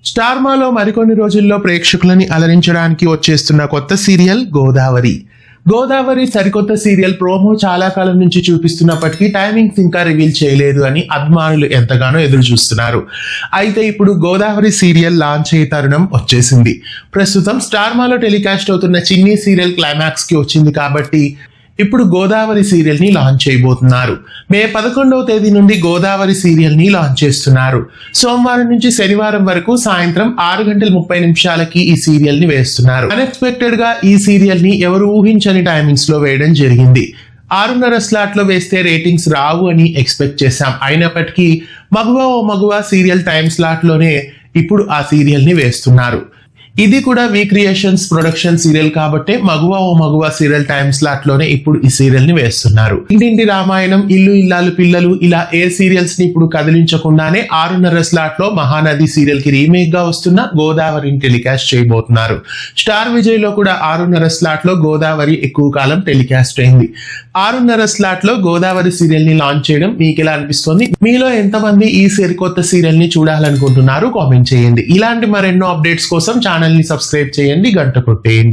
Star మాలో మరికొన్ని రోజుల్లో ప్రేక్షకులని అలరించడానికి వచ్చేస్తున్న కొత్త సీరియల్ గోదావరి. గోదావరి సరికొత్త సీరియల్ ప్రోమో చాలా కాలం నుంచి చూపిస్తున్నప్పటికీ టైమింగ్స్ ఇంకా రివీల్ చేయలేదు అని అభిమానులు ఎంతగానో ఎదురు చూస్తున్నారు. అయితే ఇప్పుడు గోదావరి సీరియల్ లాంచ్ అయ్యే తరుణం వచ్చేసింది. ప్రస్తుతం స్టార్ మాలో టెలికాస్ట్ అవుతున్న చిన్ని సీరియల్ క్లైమాక్స్ కి వచ్చింది కాబట్టి ఇప్పుడు గోదావరి సీరియల్ ని లాంచ్ చేయబోతున్నారు. మే 11వ తేదీ నుండి గోదావరి సీరియల్ ని లాంచ్ చేస్తున్నారు. సోమవారం నుంచి శనివారం వరకు సాయంత్రం 6:30 ఈ సీరియల్ ని వేస్తున్నారు. అన్ఎక్స్పెక్టెడ్ గా ఈ సీరియల్ ని ఎవరు ఊహించని టైమింగ్స్ లో వేయడం జరిగింది. 6:30 స్లాట్ లో వేస్తే రేటింగ్స్ రావు అని ఎక్స్పెక్ట్ చేశాం. అయినప్పటికీ మగువ ఓ మగువ సీరియల్ టైం స్లాట్ లోనే ఇప్పుడు ఆ సీరియల్ ని వేస్తున్నారు. ఇది కూడా వి క్రియేషన్స్ ప్రొడక్షన్ సీరియల్ కాబట్టి మగువ ఓ మగువ సీరియల్ టైం స్లాట్ లోనే ఇప్పుడు ఈ సీరియల్ ని వేస్తున్నారు. ఇంటింటి రామాయణం, ఇల్లు ఇల్లాలు పిల్లలు ఇలా ఏ సీరియల్స్ ని ఇప్పుడు కదిలించకుండానే 6:30 స్లాట్ లో మహానది సీరియల్ కి రీమేక్ గా వస్తున్న గోదావరిని టెలికాస్ట్ చేయబోతున్నారు. స్టార్ విజయ్ లో కూడా 6:30 స్లాట్ లో గోదావరి ఎక్కువ కాలం టెలికాస్ట్ అయింది. 6:30 స్లాట్ లో గోదావరి సీరియల్ ని లాంచ్ చేయడం మీకు ఎలా అనిపిస్తుంది? మీలో ఎంతమంది ఈ సరికొత్త సీరియల్ ని చూడాలనుకుంటున్నారు? కామెంట్ చేయండి. ఇలాంటి మరెన్నో అప్డేట్స్ కోసం ఛానల్ ని సబ్స్క్రైబ్ చేయండి, గంట కొట్టేయండి.